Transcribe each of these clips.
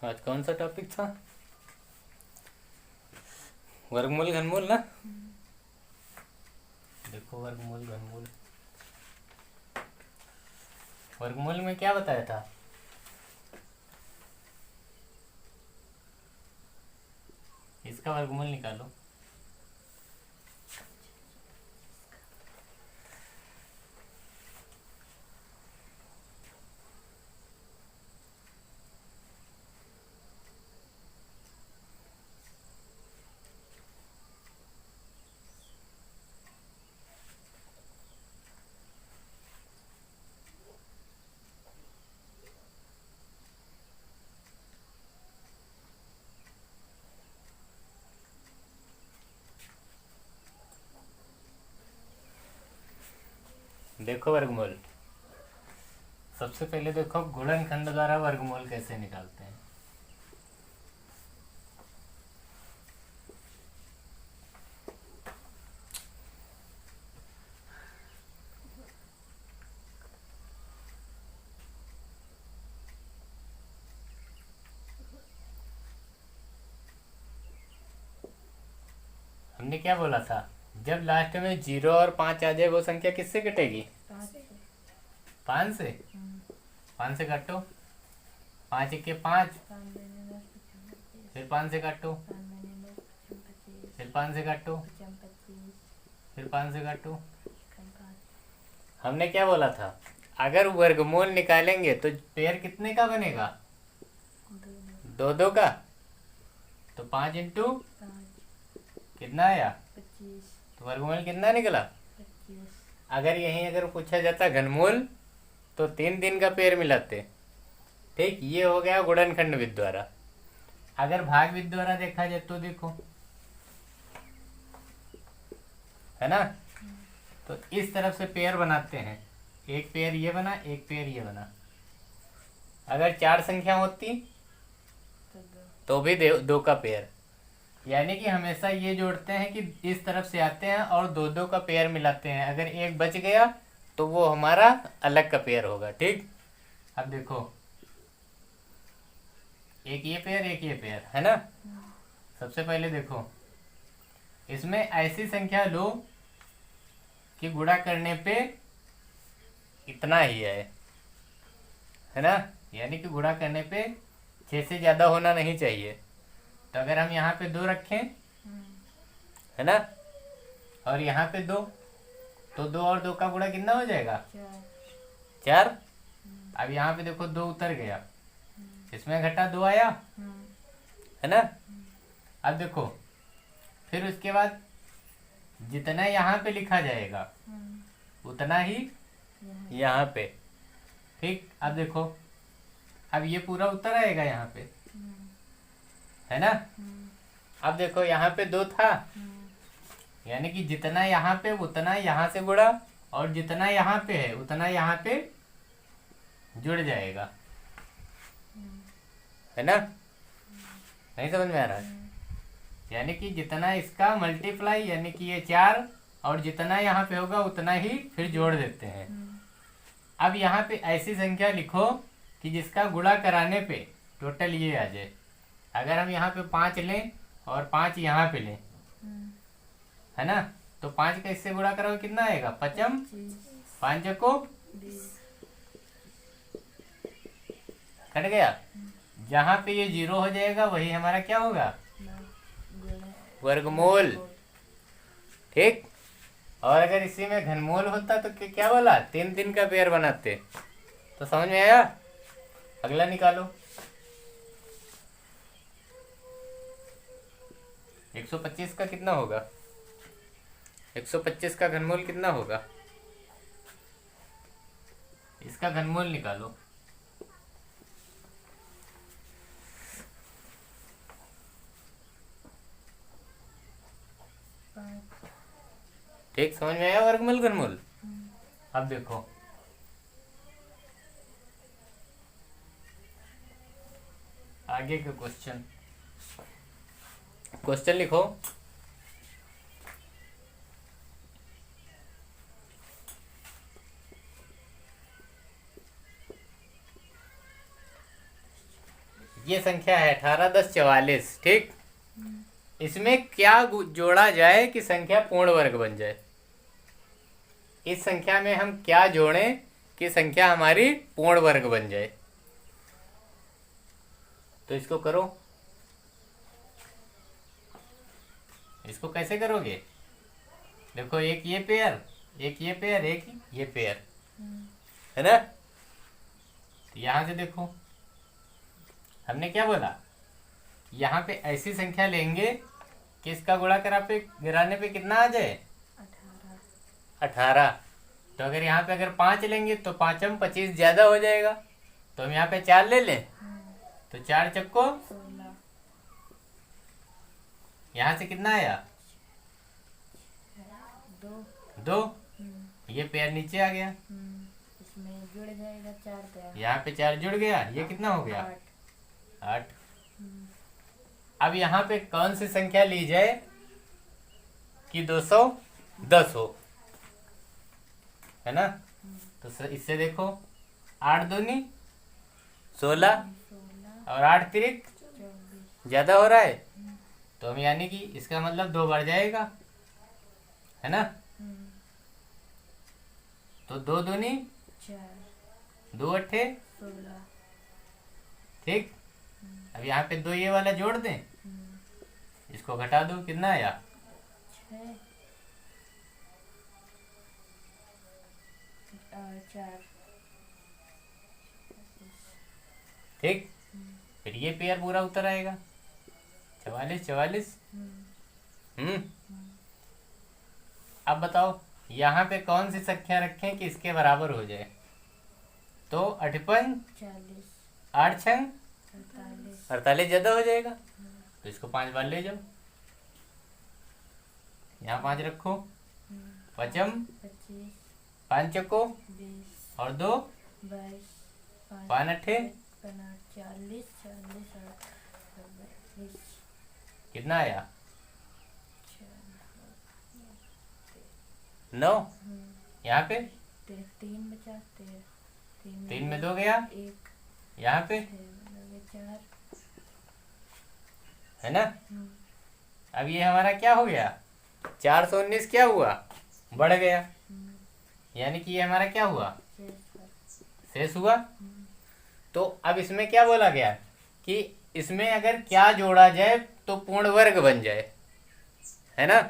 आज कौन सा टॉपिक था? वर्गमूल घनमूल ना। देखो वर्गमूल घनमूल, वर्गमूल में क्या बताया था? इसका वर्गमूल निकालो। देखो वर्गमूल, सबसे पहले देखो गुणनखंड द्वारा वर्गमूल कैसे निकालते हैं। हमने क्या बोला था? जब लास्ट में 0 और 5 आ जाए वो संख्या किससे कटेगी? 5 से। 5 से काटो, 5 1 5, फिर 5 से काटो, फिर 5 से काटो, फिर 5 से काटो। हमने क्या बोला था? अगर वर्गमूल निकालेंगे तो पेयर कितने का बनेगा? 2 2 का। तो 5 इंटू कितना आया? 25। तो वर्गमूल कितना निकला? 25। अगर यहीं अगर पूछा जाता घनमूल तो 3 दिन का पेयर मिलाते। ठीक, ये हो गया गुणनखंड विधि द्वारा। अगर भाग विधि द्वारा देखा जाए तो देखो, है ना? तो इस तरफ से पेयर बनाते हैं। एक पेयर ये बना, एक पेयर ये बना। अगर 4 संख्या होती तो भी 2 का पेयर, यानी कि हमेशा ये जोड़ते हैं कि इस तरफ से आते हैं और 2 2 का पेयर मिलाते हैं। अगर एक बच गया तो वो हमारा अलग का पेयर होगा। ठीक, अब देखो एक ये पेयर, एक ये पेयर, है ना? सबसे पहले देखो, इसमें ऐसी संख्या लो कि गुणा करने पे इतना ही है ना? यानी कि गुणा करने पे 6 से ज्यादा होना नहीं चाहिए। तो अगर हम यहाँ पे 2 रखें, है ना, और यहाँ पे 2, तो 2 और 2 का गुणा कितना हो जाएगा? 4। अब यहाँ पे देखो 2 उतर गया, इसमें घटा 2 आया, है ना? अब देखो फिर उसके बाद जितना यहाँ पे लिखा जाएगा उतना ही यहाँ पे। ठीक, अब देखो अब ये पूरा उतर आएगा यहाँ पे, है ना? अब देखो यहाँ पे 2 था, यानी कि जितना यहाँ पे उतना यहाँ से गुणा, और जितना यहाँ पे है उतना यहाँ पे जुड़ जाएगा, है ना? नहीं समझ में आ रहा है? यानी कि जितना इसका मल्टीप्लाई, यानी कि ये 4, और जितना यहाँ पे होगा उतना ही फिर जोड़ देते हैं। अब यहाँ पे ऐसी संख्या लिखो कि जिसका गुणा कराने पे टोटल ये आ जाए। अगर हम यहाँ पे 5 लें और 5 यहाँ पे लें, है ना, तो 5 का इससे गुणा करोगे कितना आएगा? 5 5 को कट गया। जहाँ पे ये 0 हो जाएगा वही हमारा क्या होगा? वर्गमूल। ठीक, और अगर इसी में घनमूल होता तो क्या बोला? 3 दिन का पेयर बनाते। तो समझ में आया? अगला निकालो। 125 का कितना होगा? 125 का घनमूल कितना होगा? इसका घनमूल निकालो। ठीक, समझ में आया वर्गमूल घनमूल? अब देखो आगे के क्वेश्चन, क्वेश्चन लिखो। ये संख्या है 18 10 44, ठीक। इसमें क्या जोड़ा जाए कि संख्या पूर्ण वर्ग बन जाए? इस संख्या में हम क्या जोड़ें कि संख्या हमारी पूर्ण वर्ग बन जाए? तो इसको करो। इसको कैसे करोगे? देखो, एक ये पेयर, एक ये पेयर, एक ये पेयर, है ना। तो यहां से देखो, हमने क्या बोला, यहाँ पे ऐसी संख्या लेंगे कि इसका गुणा गिराने पे कितना आ जाए? 18। तो अगर यहाँ पे अगर 5 लेंगे तो 5 25 ज्यादा हो जाएगा, तो हम यहाँ पे 4 ले लें। तो 4 चक्को 16। यहाँ से कितना आया? 2। ये पेयर नीचे आ गया, इसमें जुड़ जाएगा 4 पेयर। यहाँ पे 4 जुड़ गया, ये कितना हो गया? 8। अब यहाँ पे कौन सी संख्या ली जाए कि 210 हो, है ना। तो इससे देखो, 8 दूनी 16 और 8 तिरिक 24। ज्यादा हो रहा है, तो हम यानी कि इसका मतलब 2 बढ़ जाएगा, है ना। तो 2 दूनी 4, 2 अट्ठे 16। ठीक। अब यहाँ पे 2 ये वाला जोड़ दें, इसको घटा दो, कितना आया? 6 और 4। ठीक। फिर ये पेयर पूरा उतर आएगा, 44 44। अब बताओ यहाँ पे कौन सी संख्या रखें कि इसके बराबर हो जाए? तो 58 40 8 छंग 48। 48 ज्यादा हो जाएगा, तो इसको 5 बार ले जाओ, यहाँ 5 रखो, पचम 25 5 चक्को 20 और 2 22 5 अट्ठे 40 40 और 42। कितना आया? 9। यहाँ पे 3 बचा, 3 में 2 गया, 1 यहाँ पे 4। है ना। अब ये हमारा क्या हो गया? 419 क्या हुआ? बढ़ गया, यानी कि ये हमारा क्या हुआ? शेष हुआ। तो अब इसमें क्या बोला गया कि इसमें अगर क्या जोड़ा जाए तो पूर्ण वर्ग बन जाए, है ना।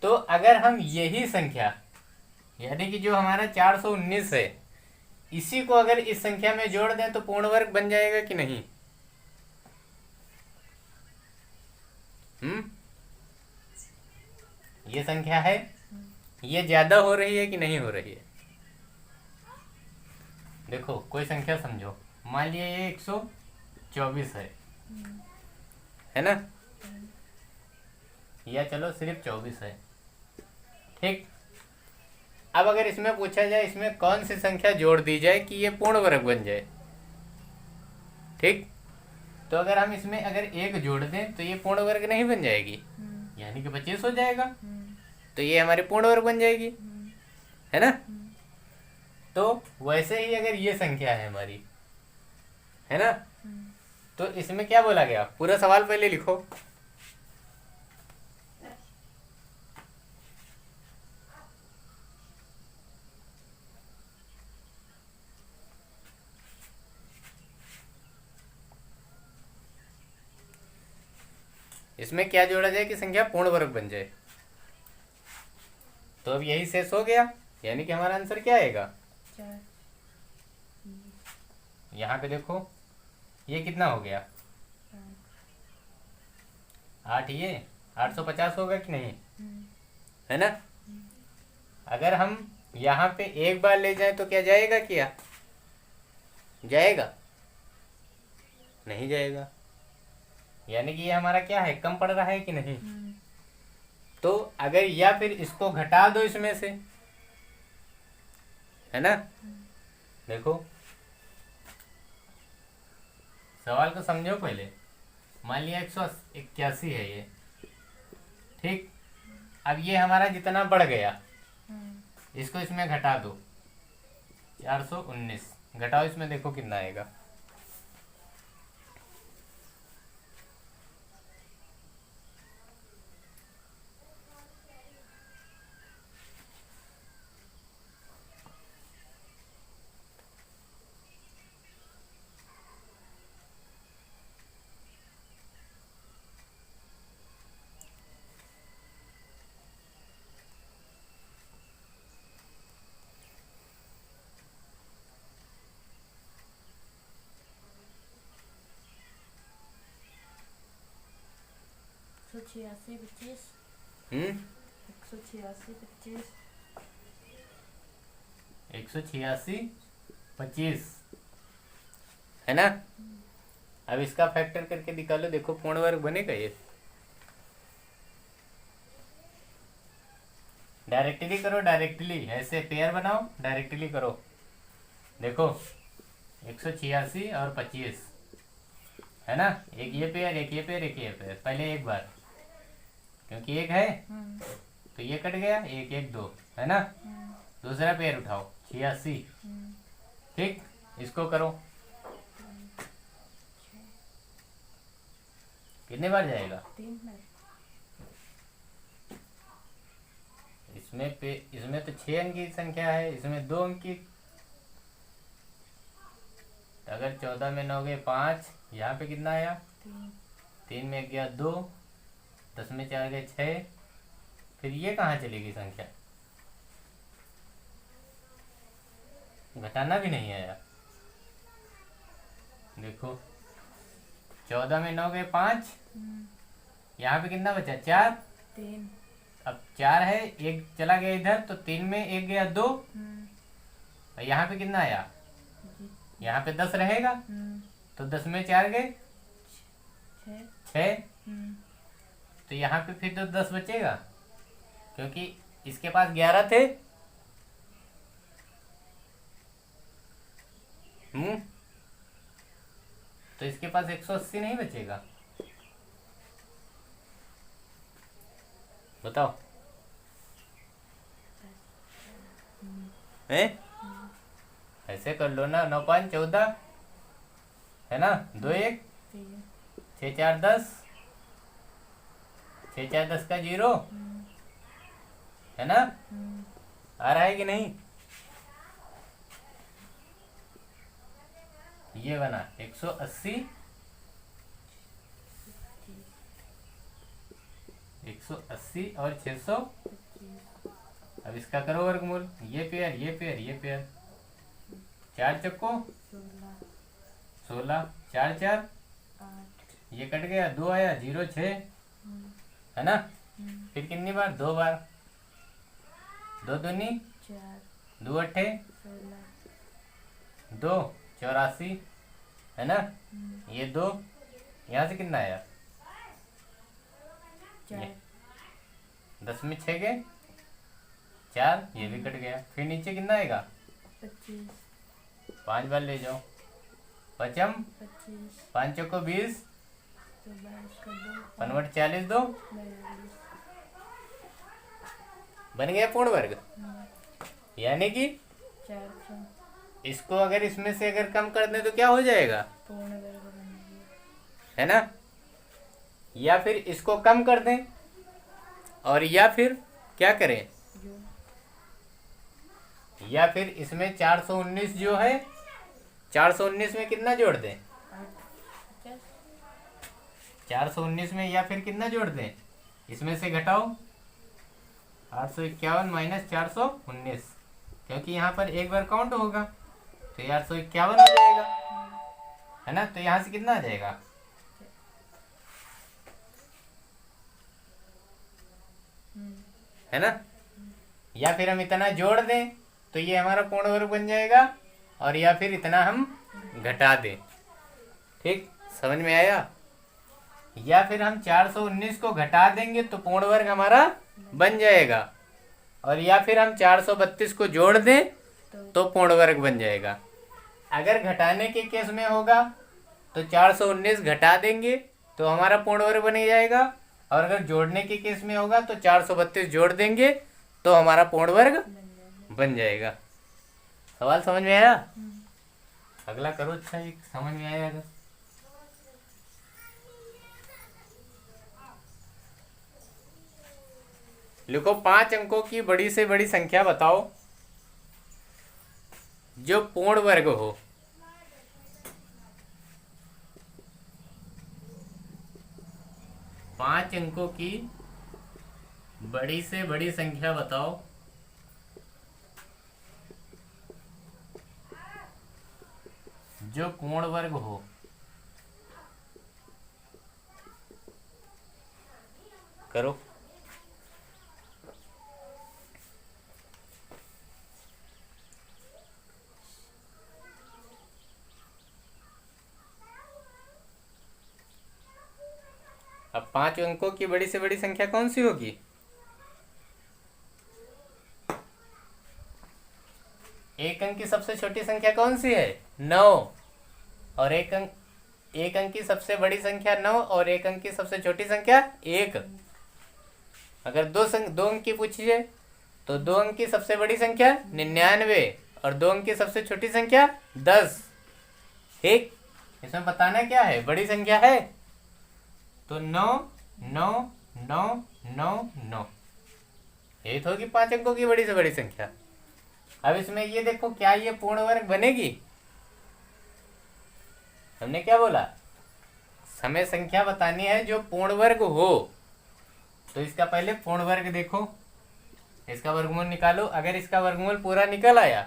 तो अगर हम यही संख्या, यानी कि जो हमारा 419 है, इसी को अगर इस संख्या में जोड़ दें तो पूर्ण वर्ग बन जाएगा कि नहीं? ये संख्या है, ये ज्यादा हो रही है कि नहीं हो रही है? देखो, कोई संख्या समझो, मान लिया ये 124 है ना, या चलो सिर्फ 24 है, ठीक। अब अगर इसमें पूछा जाए इसमें कौन सी संख्या जोड़ दी जाए कि ये पूर्ण वर्ग बन जाए, ठीक। तो अगर हम इसमें अगर 1 जोड़ दें तो ये पूर्ण वर्ग नहीं बन जाएगी, यानी कि 25 हो जाएगा, तो ये हमारी पूर्ण वर्ग बन जाएगी, है ना। तो वैसे ही अगर ये संख्या है हमारी, है ना, तो इसमें क्या बोला गया? पूरा सवाल पहले लिखो। इसमें क्या जोड़ा जाए कि संख्या पूर्ण वर्ग बन जाए? तो अब यही शेष हो गया, यानी कि हमारा आंसर क्या आएगा? 4। यहाँ पे देखो, ये कितना हो गया? 8। ये 850 होगा कि नहीं, है ना। अगर हम यहाँ पे एक बार ले जाए तो क्या जाएगा? क्या जाएगा? नहीं जाएगा, यानी कि ये हमारा क्या है? कम पड़ रहा है कि नहीं। तो अगर या फिर इसको घटा दो इसमें से, है ना। देखो, सवाल को समझो पहले। मान लिया 181 है ये, ठीक। अब ये हमारा जितना बढ़ गया, इसको इसमें घटा दो, 419 घटाओ इसमें, देखो कितना आएगा। 186 25 186 25 186 25 है ना। अब इसका फैक्टर करके निकालो, देखो पूर्ण वर्ग बनेगा ये। डायरेक्टली करो, डायरेक्टली ऐसे पेयर बनाओ, डायरेक्टली करो। देखो 186 और 25 है ना, एक ये पेयर एक ये पेयर एक ये पेयर। पहले एक बार, क्योंकि एक है तो ये कट गया, एक एक दो है ना। दूसरा पेयर उठाओ 86, ठीक, इसको करो। कितने बार जाएगा? 3 बार। इसमें तो 6 अंक की संख्या है, इसमें 2 अंक की। अगर 14 में 9 गए 5, यहाँ पे कितना आया? 3 में गया 2, 10 में 4 गए 6। फिर ये कहाँ चलेगी संख्या? घटाना भी नहीं आया। देखो 14 में 9 गए 5, यहाँ पे कितना बचा? 4। 3। अब 4 है, एक चला गया इधर, तो 3 में एक गया 2। और यहाँ पे कितना आया? यहाँ पे 10 रहेगा, तो 10 में 4 गए 6। तो यहाँ पे फिर तो 10 बचेगा, क्योंकि इसके पास 11 थे। तो इसके पास 180 नहीं बचेगा। बताओ है? ऐसे कर लो ना, 9 5 14 है ना, 2 1 6 4 10, 6 4 10 का 0 है ना। आ रहा है कि नहीं? ये बना 180 और 600। अब इसका करो वर्गमूल, ये पेयर ये पेयर ये पेयर। 4 चक्को 16, 4 4 ये कट गया, 2 आया 0 6 है ना। फिर कितनी बार? 2 बार। 2 दूनी 4, 2 अट्ठे 2 84 है ना। ये 2, यहाँ से कितना आया? 10 में 6 गए 4, ये भी कट गया। फिर नीचे कितना आएगा? 25। 5 बार ले जाओ, पचम 5 चौको 20, 55 40 2 बन गया पूर्ण वर्ग। यानी कि 400। इसको अगर इसमें से अगर कम कर दें तो क्या हो जाएगा? पूर्ण वर्ग बन गया, है ना। या फिर इसको कम कर दें, और या फिर क्या करें? या फिर इसमें 419 जो है, 419 में कितना जोड़ दें? 419 में या फिर कितना जोड़ दें? इसमें से घटाओ 851 माइनस 419, क्योंकि यहाँ पर एक बार काउंट होगा, तो 851 हो जाएगा है ना। तो यहाँ से कितना आ जाएगा? है ना। या फिर हम इतना जोड़ दें तो ये हमारा पूर्ण वर्ग बन जाएगा, और या फिर इतना हम घटा दें। ठीक, समझ में आया? या फिर हम 419 को घटा देंगे तो पूर्ण वर्ग हमारा बन जाएगा, और या फिर हम 432 को जोड़ दें तो पूर्ण वर्ग बन जाएगा। अगर घटाने के केस में होगा तो 419 घटा देंगे तो हमारा पूर्ण वर्ग बन जाएगा, और अगर जोड़ने के केस में होगा तो 432 जोड़ देंगे तो हमारा पूर्ण वर्ग बन जाएगा। सवाल समझ में आया? अगला करो। अच्छा, एक समझ में आया अगर? लिखो 5 अंकों की बड़ी से बड़ी संख्या बताओ जो पूर्ण वर्ग हो। पांच अंकों की बड़ी से बड़ी संख्या बताओ जो पूर्ण वर्ग हो। करो। अब 5 अंकों की बड़ी से बड़ी संख्या कौन सी होगी? एक अंक की सबसे छोटी संख्या कौन सी है? 9। और एक अंक की सबसे बड़ी संख्या 9 और एक अंक की सबसे छोटी संख्या 1। अगर दो अंक की पूछिए तो 2 अंक की सबसे बड़ी संख्या 99 और 2 अंक की सबसे छोटी संख्या 10। ठीक, इसमें बताना क्या है? बड़ी संख्या है तो 9 9 9 9 9, यही तो होगी 5 अंकों की बड़ी से बड़ी संख्या। अब इसमें ये देखो, क्या ये पूर्ण वर्ग बनेगी? हमने क्या बोला? हमें संख्या बतानी है जो पूर्ण वर्ग हो। तो इसका पहले पूर्ण वर्ग देखो, इसका वर्गमूल निकालो। अगर इसका वर्गमूल पूरा निकल आया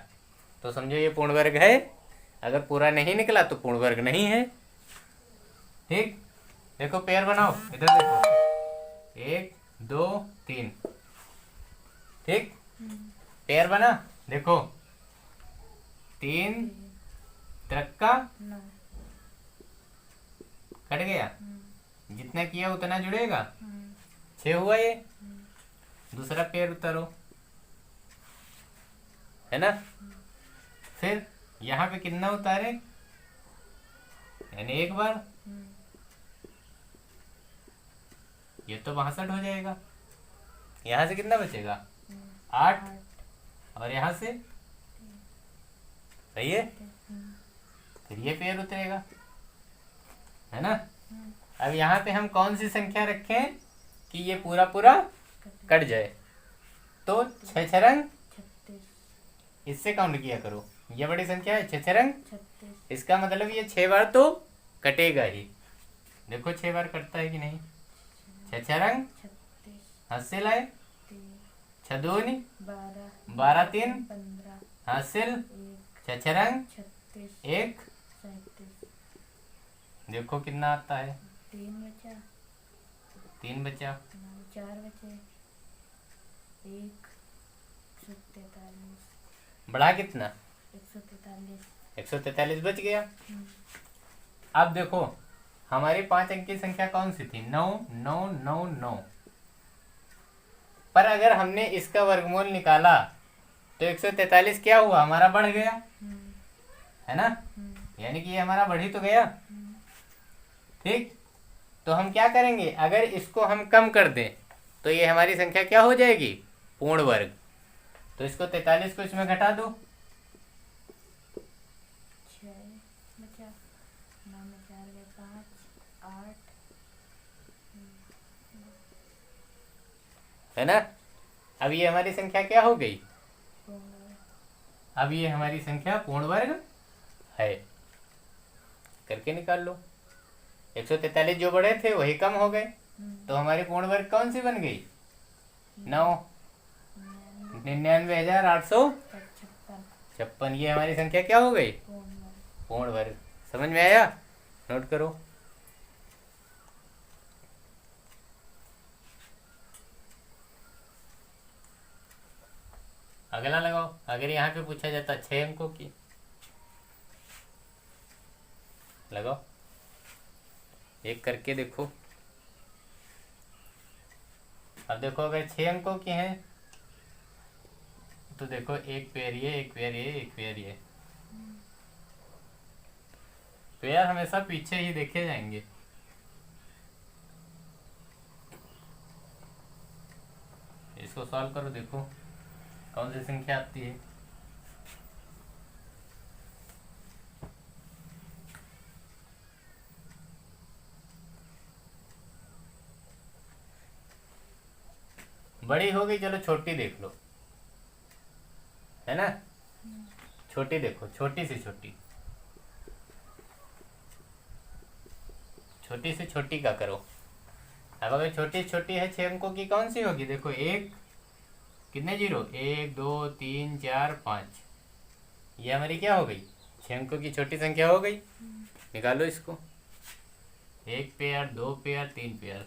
तो समझो ये पूर्ण वर्ग है, अगर पूरा नहीं निकला तो पूर्ण वर्ग नहीं है। ठीक, देखो पेयर बनाओ, इधर देखो, 1 2 3। ठीक, पेयर बना, देखो 3 3 9। कट गया, जितना किया उतना जुड़ेगा, हम्म, 6 हुआ ये। दूसरा पेयर उतारो, है ना? फिर यहाँ पे कितना उतारे, यानी एक बार, हम्म, ये तो 62 हो जाएगा। यहाँ से कितना बचेगा? 8। 8। और यहाँ से सही है, हम्म, फिर ये पेयर उतरेगा, है ना? हम्म, अब यहाँ पे हम कौन सी संख्या रखें कि ये पूरा पूरा कट जाए? तो 6 6 रंग 36। इससे काउंट किया करो, ये बड़ी संख्या है, 6 6 रंग। 36। इसका मतलब ये 6 बार तो कटेगा ही। देखो 6 बार कटता है कि नहीं? 6 6 रंग 36। हाथ से लाए, 6 2 12। 12 3 15। हाथ से 1। 6 6 रंग 36। 1। 37। देखो कितना आता है, 3 बचा। 3 बचा, 4 बचे। 1 143। बढ़ा कितना? 143। 143 बच गया। हम्म, अब देखो हमारी 5 अंक की संख्या कौन सी थी? 9 9 9 9। पर अगर हमने इसका वर्गमूल निकाला तो 143 क्या हुआ? हमारा बढ़ गया, हम्म, है ना? यानी कि ये हमारा बढ़ ही तो गया। ठीक, तो हम क्या करेंगे? अगर इसको हम कम कर दें तो ये हमारी संख्या क्या हो जाएगी? पूर्ण वर्ग। तो इसको 43 को इसमें घटा दो, 6 बचा। 9 में 4 गए 5 8। है ना? अब ये हमारी संख्या क्या हो गई? पूर्ण। अब ये हमारी संख्या पूर्ण वर्ग है। करके निकाल लो, 143 जो बड़े थे वही कम हो गए, तो हमारी पूर्ण वर्ग कौन सी बन गई? 9 99,856। ये हमारी संख्या क्या हो गई? पूर्ण वर्ग। समझ में आया? नोट करो। अगला लगाओ। अगर यहाँ पे पूछा जाता 6 अंकों की, लगाओ, एक करके देखो। अब देखो अगर 6 अंकों की हैं तो देखो एक पेयर ये, एक पेयर ये, एक पेयर ये। पेयर हमेशा पीछे ही देखे जाएंगे। इसको सॉल्व करो, देखो कौन सी संख्या आती है। बड़ी हो गई, चलो छोटी देख लो, है ना? छोटी देखो, छोटी से छोटी, छोटी से छोटी का करो। अब अगर छोटी से छोटी है 6 अंकों की, कौन सी होगी? देखो एक, कितने जीरो? 1 2 3 4 5। ये हमारी क्या हो गई? 6 अंकों की छोटी संख्या हो गई। निकालो इसको, 1 पेयर 2 पेयर 3 पेयर।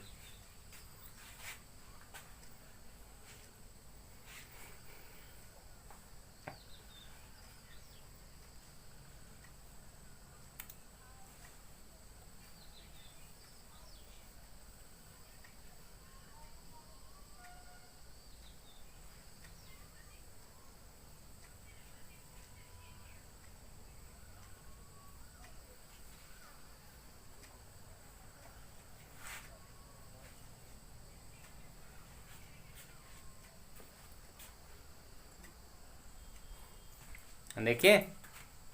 देखिए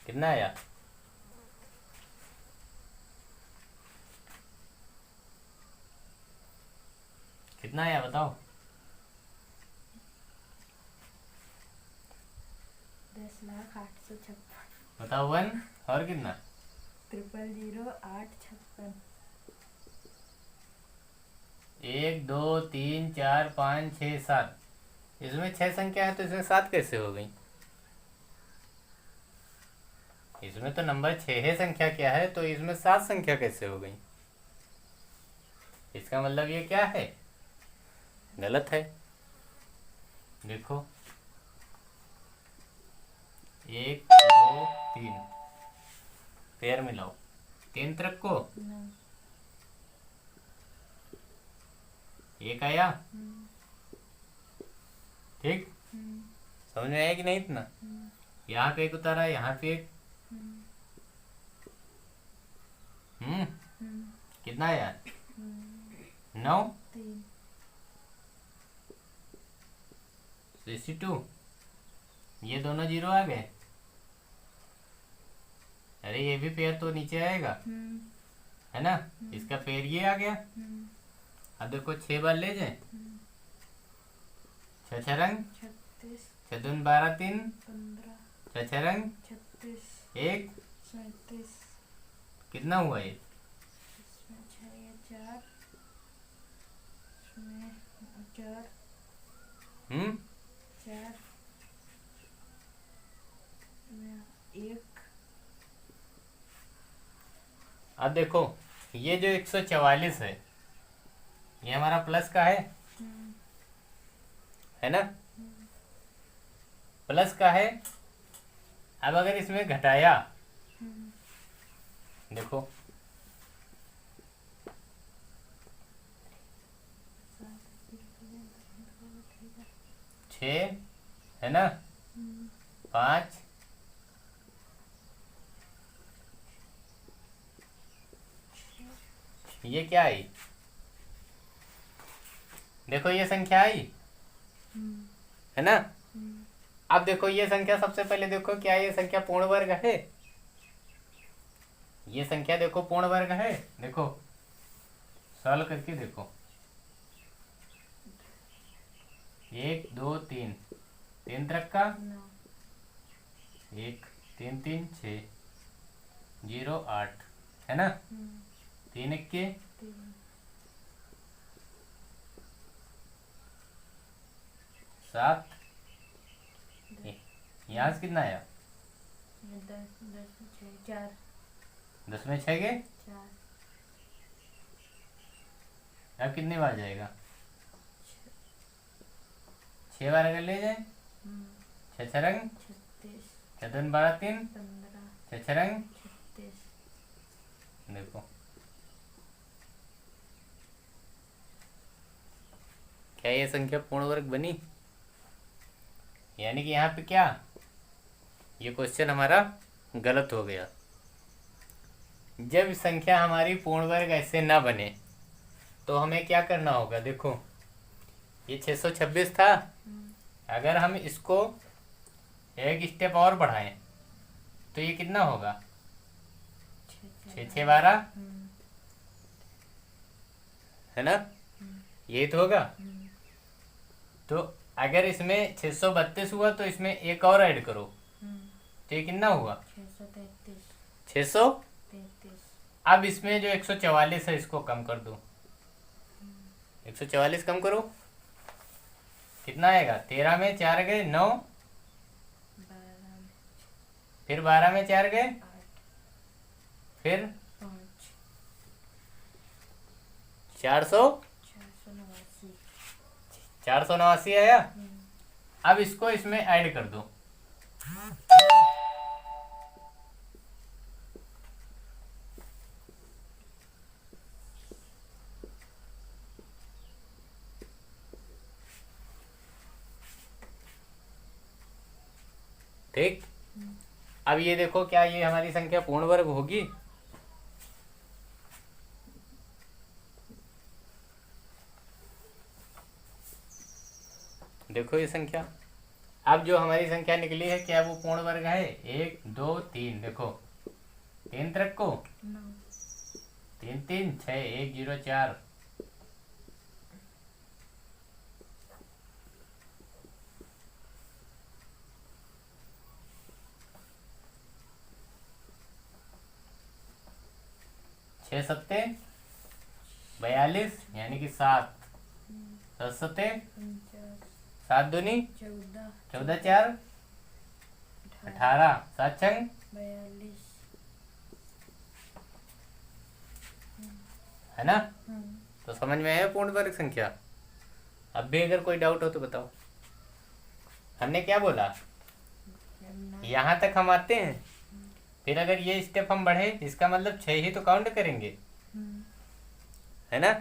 कितना आया। कितना आया बताओ। 10,08,56 बताओ 1 और कितना। 0,008,56 1 2 3 4 5 6 7। इसमें 6 संख्या है तो इसमें 7 कैसे हो गई। इसमें तो नंबर 6 है, संख्या क्या है, तो इसमें 7 संख्या कैसे हो गई। इसका मतलब ये क्या है, गलत है। देखो 1 2 3 पेयर मिलाओ, 3 तरफ को नहीं। 1 आया। हम्म, ठीक, हम्म, समझ में आया कि नहीं इतना। हम्म, यहाँ पे 1 उतारा, यहाँ पे 1। हम्म, हम्म, कितना आया, हम्म, 9। 3 62। ये दोनों 0 आ गए। अरे ये भी पेयर तो नीचे आएगा, है ना। इसका पेयर ये आ गया। अब देखो 6 बार ले जाए, 6 6 रंग, 36 6 दून 12 3, 15 6 6 रंग 36 1। 37 कितना हुआ ये, इसमें 6 या 4 इसमें 4 हम्म 4 इसमें 1 अब देखो ये जो 144 है, ये हमारा प्लस का है ना, प्लस का है। अब अगर इसमें घटाया, देखो 6 है ना, 5 ये क्या आई, देखो ये संख्या आई, है ना। अब देखो ये संख्या, सबसे पहले देखो क्या ये संख्या पूर्ण वर्ग है। ये संख्या देखो पूर्ण वर्ग है, देखो सॉल्व करके देखो। 1 2 3 3 तरफ का 1 3 3 6 0 8 है ना। 3 1 के 7। यहाँ से कितना आया, 10 में 6 के। अब कितनी बार जाएगा, 6 बार अगर ले जाए, 6 6 रंग, 6 दून 12 3, 6 6 रंग। देखो क्या ये संख्या पूर्ण वर्ग बनी, यानी कि यहाँ पे क्या, ये क्वेश्चन हमारा गलत हो गया। जब संख्या हमारी पूर्ण वर्ग ऐसे ना बने तो हमें क्या करना होगा, देखो ये 626 था, अगर हम इसको एक स्टेप और बढ़ाएं तो ये कितना होगा, 6 6 12 है ना, यही तो होगा। तो अगर इसमें 632 हुआ तो इसमें एक और ऐड करो, तो ये कितना हुआ, 633। अब इसमें जो 144 है इसको कम कर दो, 144 कम करो, कितना आएगा, 13 में 4 गए 9, फिर 12 में 4 गए, फिर 489 आया। अब इसको इसमें ऐड कर दो, ठीक। अब ये देखो क्या ये हमारी संख्या पूर्ण वर्ग होगी, देखो ये संख्या। अब जो हमारी संख्या निकली है क्या वो पूर्ण वर्ग है? 1 2 3, देखो 3 तक को 9 3 3 6 1 0 4। छः सत्ते 42 यानी कि 7। 10 सत्ते 49 7 दूनी 14 14 4 18। 7 छंग 42 है ना? तो समझ में आया पूर्ण वर्ग संख्या? अब भी अगर कोई डाउट हो तो बताओ। हमने क्या बोला? यहाँ तक हम आते हैं, फिर अगर ये स्टेप हम बढ़े इसका मतलब 6 ही तो काउंट करेंगे, है ना?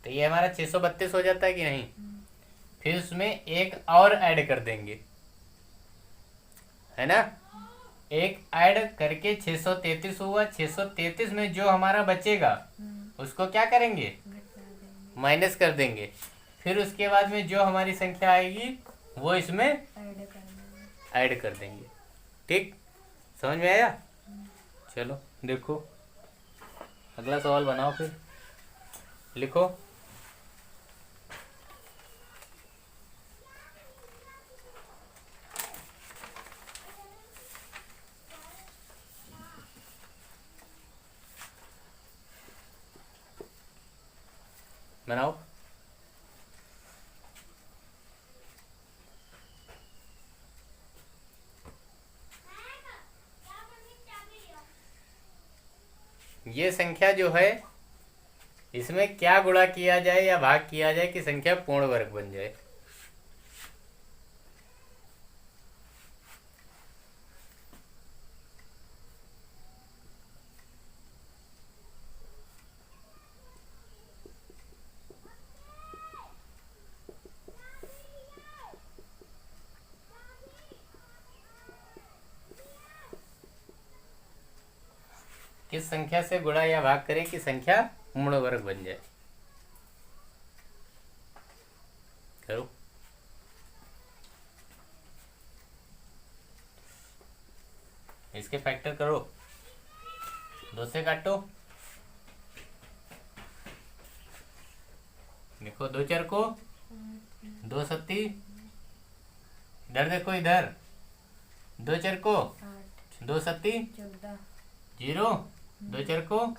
तो ये हमारा 632 हो जाता है कि नहीं? फिर उसमें एक और ऐड कर देंगे, है ना? एक ऐड करके 633 हुआ। 633 में जो हमारा बचेगा उसको क्या करेंगे? माइनस कर देंगे। फिर उसके बाद में जो हमारी संख्या आएगी वो इसमें ऐड कर देंगे। ठीक, समझ में आया? चलो देखो अगला सवाल बनाओ, फिर लिखो। बनाओ। ये संख्या जो है इसमें क्या गुणा किया जाए या भाग किया जाए कि संख्या पूर्ण वर्ग बन जाए? किस संख्या से गुणा या भाग करें कि संख्या पूर्ण वर्ग बन जाए? करो। इसके फैक्टर करो, 2 से काटो। देखो 2 4 को 2 सत्ती, इधर देखो, इधर 2 4 को 2 सत्ती 14 0, 2 4 को 8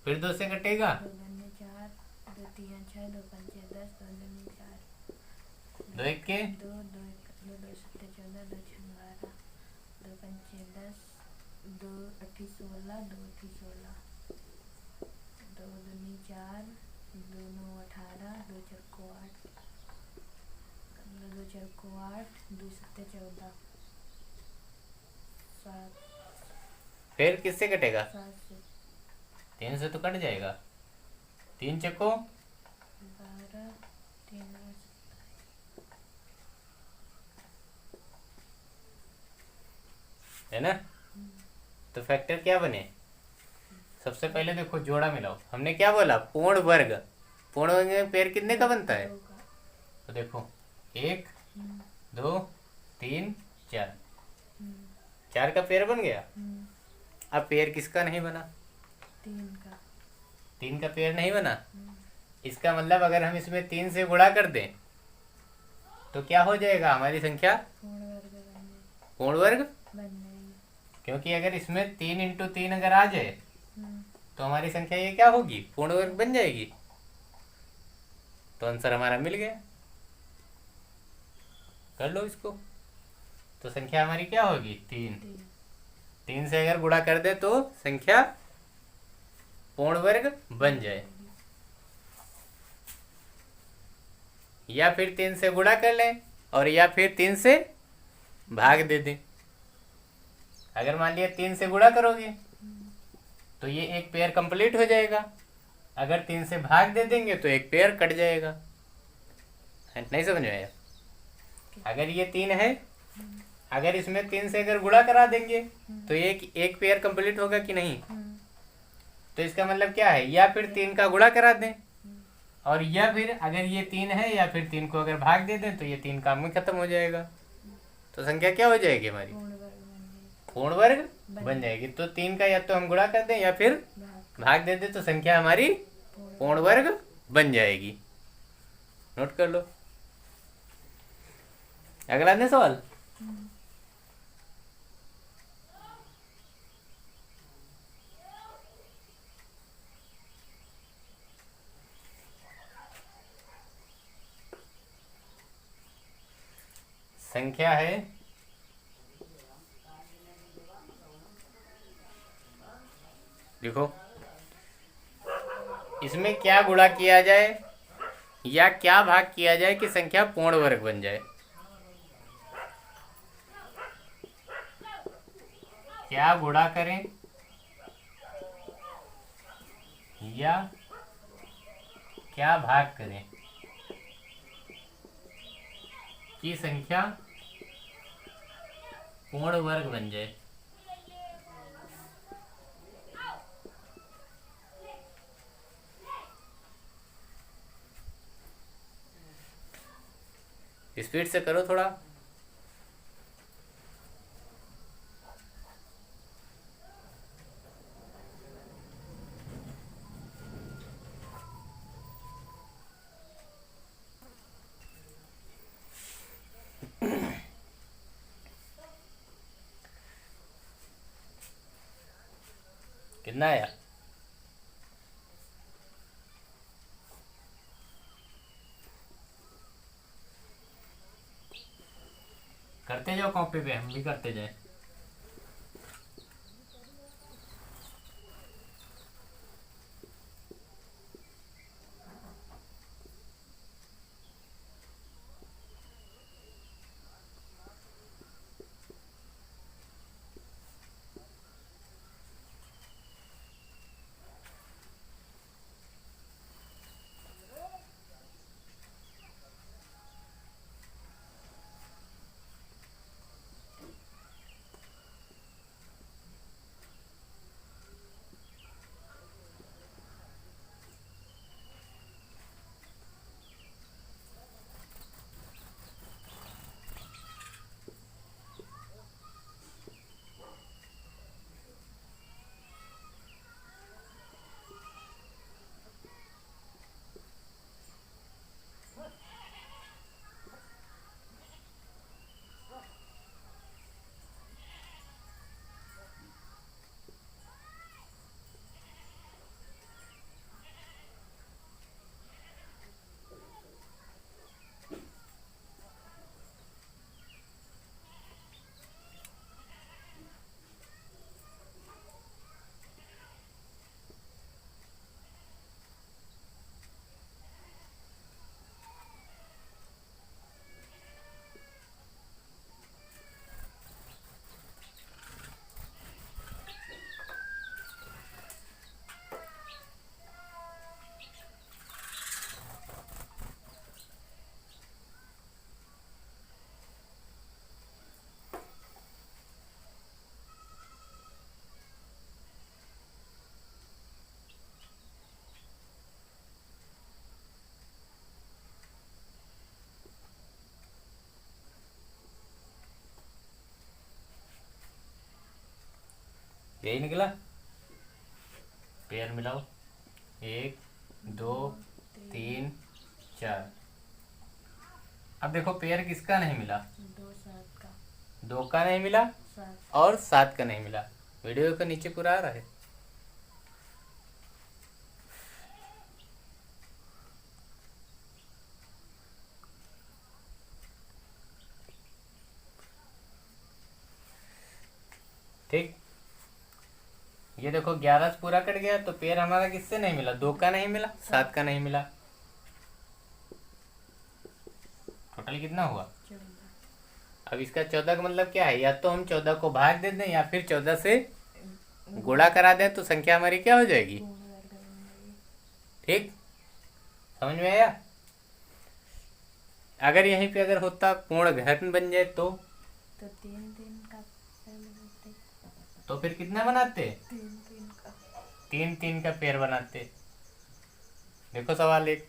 फिर 2 से कटेगा 2 दूनी 4 2 3 6 2 5 10 2 दूनी 4 2 1 के 2 2 2 7 14 2 6 12 2 5 10 2 8 16 2 8 16 2 दूनी 4 2 9 18 2 4 को 8 2 4 को 8 2 7 14 7 फिर किससे कटेगा? 7 से 3 से तो कट जाएगा। 3 चक्को 12 3 है ना? तो फैक्टर क्या बने? सबसे पहले देखो जोड़ा मिलाओ। हमने क्या बोला? पूर्ण वर्ग। पूर्ण वर्ग में पेड़ कितने का बनता है? तो देखो 1 2 3 4, 4 का पेड़ बन गया। अब पेड़ किसका नहीं बना? 3 का पेड़ नहीं बना। इसका मतलब अगर हम इसमें 3 से गुणा कर दें तो क्या हो जाएगा? हमारी संख्या पूर्ण वर्ग बन जाएगी। क्योंकि अगर इसमें 3 इंटू 3 अगर आ जाए तो हमारी संख्या ये क्या होगी? पूर्ण वर्ग बन जाएगी। तो आंसर हमारा मिल गया। कर लो इसको। तो संख्या हमारी क्या होगी? 3। 3 से अगर गुणा कर दे तो संख्या पूर्ण वर्ग बन जाए, या फिर 3 से गुणा कर लें और या फिर 3 से भाग दे दें। अगर मान लिया 3 से गुणा करोगे तो ये एक पेयर कंप्लीट हो जाएगा। अगर 3 से भाग दे देंगे तो एक पेयर कट जाएगा। नहीं समझ में आया? अगर ये 3 है, अगर इसमें 3 से अगर गुणा करा देंगे तो एक पेयर कंप्लीट होगा कि नहीं? तो इसका मतलब क्या है? या फिर 3 का गुणा करा दें और या फिर अगर ये 3 है या फिर 3 को अगर भाग दे दें तो ये 3 काम में खत्म हो जाएगा। तो संख्या क्या हो जाएगी हमारी? पूर्ण वर्ग बन जाएगी। पूर्ण वर्ग बन जाएगी। तो 3 का या तो हम गुणा कर दें या फिर भाग दे दें, तो संख्या हमारी पूर्ण वर्ग बन जाएगी। नोट कर लो। अगला दे सवाल। संख्या है देखो, इसमें क्या गुणा किया जाए या क्या भाग किया जाए कि संख्या पूर्ण वर्ग बन जाए? क्या गुणा करें या क्या भाग करें कि संख्या पूर्ण वर्ग बन जाए? स्पीड से करो थोड़ा। कितना आया? करते जाओ कॉपी पे, हम भी करते जाए। यही निकला। पेयर मिलाओ, 1 2 3 4। अब देखो पेयर किसका नहीं मिला? 2 7 का, 2 का नहीं मिला 7 और 7 का नहीं मिला। वीडियो के नीचे पूरा आ रहा है। ठीक, ये देखो 11 से पूरा कट गया, तो पेयर हमारा किससे नहीं मिला? 2 का नहीं मिला, 7 का नहीं मिला। टोटल कितना हुआ? 14। अब इसका 14 का मतलब क्या है? या तो हम 14 को भाग दे दें या फिर 14 से गुणा करा दें, तो संख्या हमारी क्या हो जाएगी? पूर्ण वर्ग बन जाएगी। ठीक, समझ में आया? अगर यहीं पे अगर होता पूर्ण घन बन जाए तो 3 3 का पेयर बनाते, तो फिर कितना बनाते? 3 3 का। 3 3 का पेयर बनाते। देखो सवाल एक,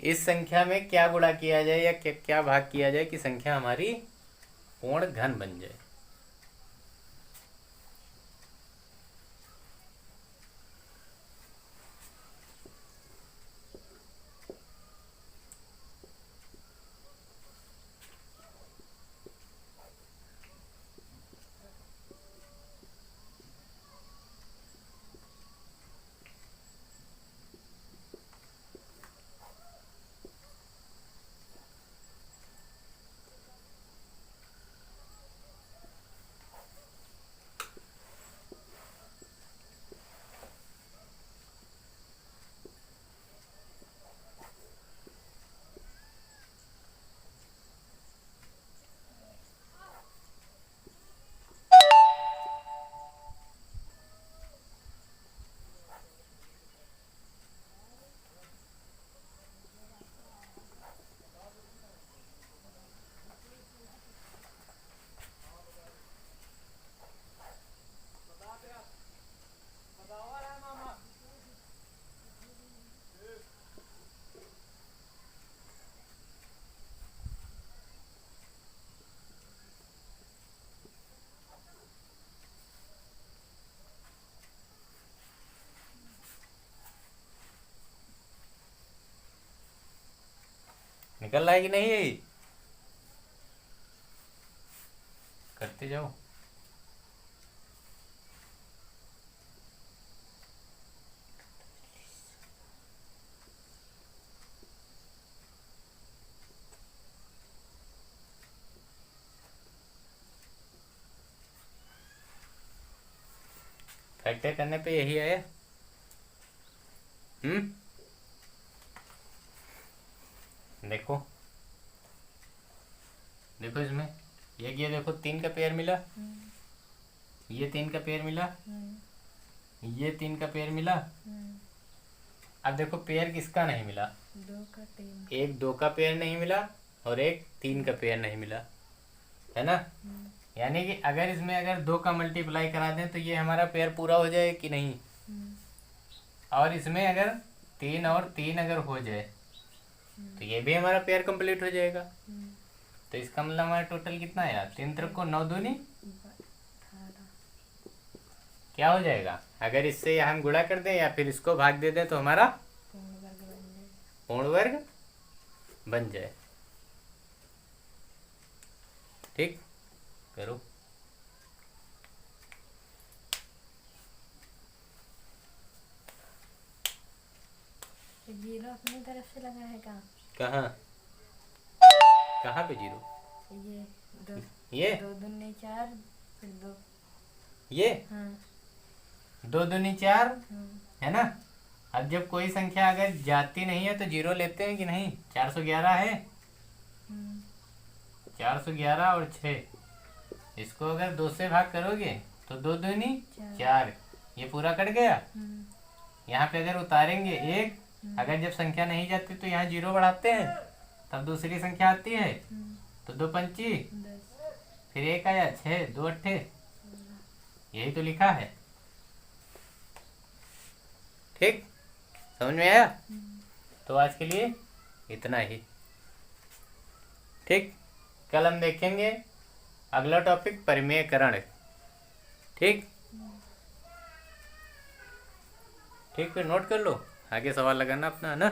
इस संख्या में क्या गुणा किया जाए या क्या क्या भाग किया जाए कि संख्या हमारी पूर्ण घन बन जाए। निकल रहा है कि नहीं है? करते जाओ। फैक्टर करने पे यही आया। देखो देखो इसमें ये देखो 3 का पेयर मिला, ये 3 का पेयर मिला, ये 3 का पेयर मिला। अब देखो पेयर किसका नहीं मिला? 2 का 3। एक 2 का पेयर नहीं मिला और एक 3 का पेयर नहीं मिला, है ना। यानी कि अगर इसमें अगर 2 का मल्टीप्लाई करा दें तो ये हमारा पेयर पूरा हो जाए कि नहीं। और इसमें अगर 3 और 3 अगर हो जाए तो ये भी हमारा पेयर कंप्लीट हो जाएगा। तो इसका मतलब हमारा टोटल कितना आया? 3 त्रिक को 9 दूनी 18। क्या हो जाएगा? अगर इससे हम गुणा कर दें या फिर इसको भाग दे दें तो हमारा पूर्ण वर्ग बन जाए। ठीक, करो। जीरो अपनी तरफ से लगा है कहाँ? कहाँ पे जीरो? ये 2 ये 2 दूनी 4 फिर 2। ये हाँ 2 दूनी 4 हाँ है ना। अब जब कोई संख्या अगर जाती नहीं है तो जीरो लेते हैं कि नहीं। 411 है, 411 और 6 इसको अगर 2 से भाग करोगे तो 2 दूनी 4, ये पूरा कट गया। यहाँ पे अगर उतारेंगे 1, अगर जब संख्या नहीं जाती तो यहाँ जीरो बढ़ाते हैं, तब दूसरी संख्या आती है तो 2 पंची 10। फिर 1 आया 6, 2 अट्ठे, यही तो लिखा है। ठीक, समझ में आया? तो आज के लिए इतना ही। ठीक, कल हम देखेंगे अगला टॉपिक परिमेयकरण। ठीक, फिर नोट कर लो, आगे सवाल लगाना अपना, है ना।